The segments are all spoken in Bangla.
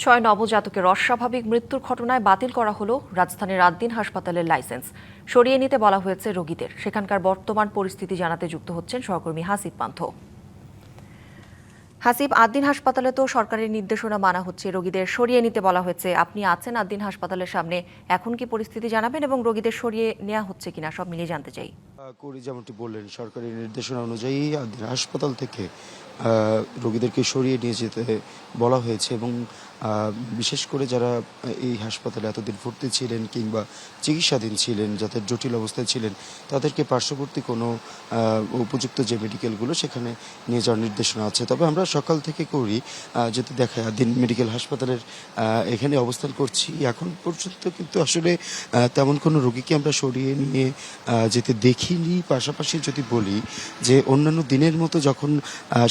ছয় নবজাতকের অস্বাভাবিক মৃত্যুর ঘটনায় বাতিল করা হলো রাজধানীর আদ্দিন হাসপাতালের লাইসেন্স। সরিয়ে নিতে বলা হয়েছে রোগীদের। সেখানকার বর্তমান পরিস্থিতি জানাতে যুক্ত হচ্ছেন সহকর্মী হাসিব পান্থ। হাসিব, আদ্দিন হাসপাতালে তো সরকারের নির্দেশনা মানা হচ্ছে, রোগীদের সরিয়ে নিতে বলা হয়েছে। আপনি আছেন আদ্দিন হাসপাতালের সামনে, এখন কি পরিস্থিতি জানাবেন এবং রোগীদের সরিয়ে নেওয়া হচ্ছে কিনা সব মিলিয়ে জানতে চাই। করি যেমনটি বললেন, সরকারি নির্দেশনা অনুযায়ী আদ্দিন হাসপাতাল থেকে রোগীদেরকে সরিয়ে নিয়ে যেতে বলা হয়েছে এবং বিশেষ করে যারা এই হাসপাতালে এতদিন ভর্তি ছিলেন কিংবা চিকিৎসাধীন ছিলেন, যাদের জটিল অবস্থায় ছিলেন, তাদেরকে পার্শ্ববর্তী কোনো উপযুক্ত যে মেডিকেলগুলো সেখানে নিয়ে যাওয়ার নির্দেশনা আছে। তবে আমরা সকাল থেকে করি যেতে দেখায় আদ্দিন মেডিকেল হাসপাতালের এখানে অবস্থান করছি। এখন পর্যন্ত কিন্তু আসলে তেমন কোনো রোগীকে আমরা সরিয়ে নিয়ে যেতে দেখিনি। পাশাপাশি যদি বলি যে অন্যান্য দিনের মতো যখন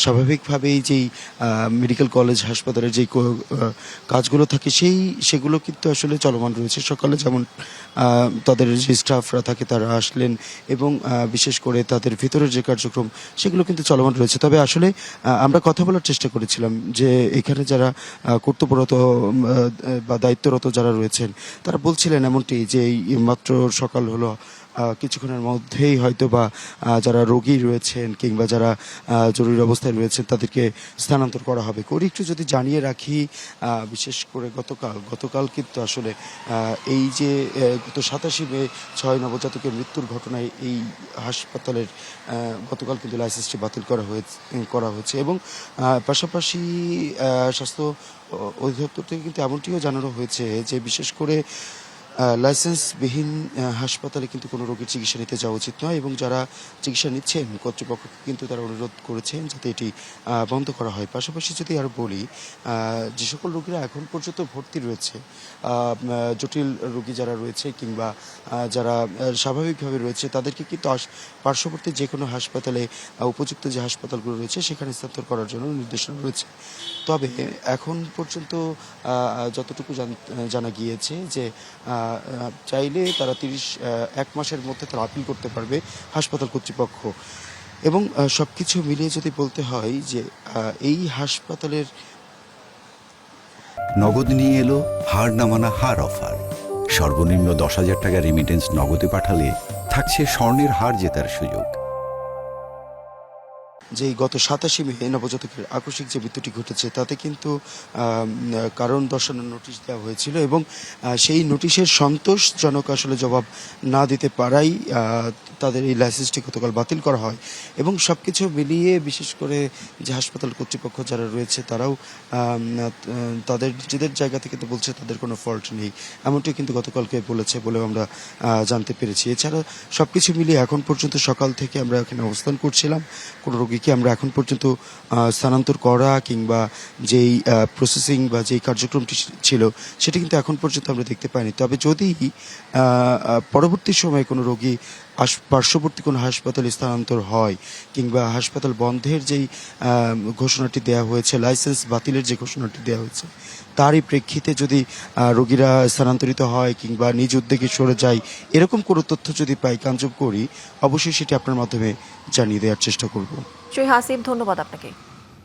স্বাভাবিকভাবেই যেই মেডিকেল কলেজ হাসপাতালের যেই কাজগুলো থাকে সেগুলো কিন্তু আসলে চলমান রয়েছে। সকালে যেমন তাদের যে স্টাফরা থাকে তারা আসলেন এবং বিশেষ করে তাদের ভিতরের যে কার্যক্রম সেগুলো কিন্তু চলমান রয়েছে। তবে আসলে আমরা কথা বলার চেষ্টা করেছিলাম যে এখানে যারা কর্তব্যরত বা দায়িত্বরত যারা রয়েছেন তারা বলছিলেন এমনটি যে এই মাত্র সকাল হলো, কিছুক্ষণের মধ্যেই হয়তো বা যারা রোগী রয়েছেন কিংবা যারা জরুরি অবস্থায় রয়েছেন তাদেরকে স্থানান্তর করা হবে। করি একটু যদি জানিয়ে রাখি, বিশেষ করে গতকাল কিন্তু আসলে এই যে গত 27 মে 6 নবজাতকের মৃত্যুর ঘটনায় এই হাসপাতালের গতকাল কিন্তু লাইসেন্সটি বাতিল করা হয়েছে এবং পাশাপাশি স্বাস্থ্য অধিদপ্তর থেকে কিন্তু এমনটিও জানানো হয়েছে যে বিশেষ করে লাইসেন্সবিহীন হাসপাতালে কিন্তু কোনো রোগীর চিকিৎসা নিতে যাওয়া উচিত নয় এবং যারা চিকিৎসা নিচ্ছেন কর্তৃপক্ষকে কিন্তু তারা অনুরোধ করেছেন যাতে এটি বন্ধ করা হয়। পাশাপাশি যদি আর বলি, যে সকল রোগীরা এখন পর্যন্ত ভর্তি রয়েছে, জটিল রোগী যারা রয়েছে কিংবা যারা স্বাভাবিকভাবে রয়েছে তাদেরকে কিন্তু পার্শ্ববর্তী যে কোনো হাসপাতালে উপযুক্ত যে হাসপাতালগুলো রয়েছে সেখানে স্থানান্তর করার জন্য নির্দেশনা রয়েছে। তবে এখন পর্যন্ত যতটুকু জানা গিয়েছে যে চাইলে তারা 1 মাসের মধ্যে তারা আপিল করতে পারবে হাসপাতাল কর্তৃপক্ষ। এবং সবকিছু মিলিয়ে যদি বলতে হয় যে এই হাসপাতালের নগদ নিয়ে এলো হার না মানা হার অফার। সর্বনিম্ন 10,000 টাকা রেমিটেন্স নগদে পাঠালে থাকছে স্বর্ণের হার জেতার সুযোগ। যে গত 27 মে নবজাতকের আকস্মিক যে মৃত্যুটি ঘটেছে তাতে কিন্তু কারণ দর্শানোর নোটিশ দেওয়া হয়েছিল এবং সেই নোটিশের সন্তোষজনক আসলে জবাব না দিতে পারাই তাদের এই লাইসেন্সটি গতকাল বাতিল করা হয় এবং সব কিছু মিলিয়ে বিশেষ করে যে হাসপাতাল কর্তৃপক্ষ যারা রয়েছে তারাও তাদের নিজেদের জায়গা থেকে তো বলছে তাদের কোনো ফল্ট নেই, এমনটি কিন্তু গতকালকে বলেছে বলেও আমরা জানতে পেরেছি। এছাড়া সব কিছু মিলিয়ে এখন পর্যন্ত সকাল থেকে আমরা এখানে অবস্থান করছিলাম, কোনো রোগীকে আমরা এখন পর্যন্ত স্থানান্তর করা কিংবা যেই প্রসেসিং বা যেই কার্যক্রমটি ছিল সেটি কিন্তু এখন পর্যন্ত আমরা দেখতে পাইনি। তবে যদি পরবর্তী সময়ে কোনো রোগী পার্শ্ববর্তী কোনো হাসপাতালে স্থানান্তর হয় কিংবা হাসপাতাল বন্ধের যেই ঘোষণাটি দেওয়া হয়েছে, লাইসেন্স বাতিলের যে ঘোষণাটি দেওয়া হয়েছে, তারই প্রেক্ষিতে যদি রোগীরা স্থানান্তরিত হয় কিংবা নিজ উদ্যোগে সরে যায় এরকম কোনো তথ্য যদি পাই, কাঞ্চব করি, অবশ্যই সেটি আপনার মাধ্যমে জানিয়ে দেওয়ার চেষ্টা করব। হাসিব, ধন্যবাদ আপনাকে।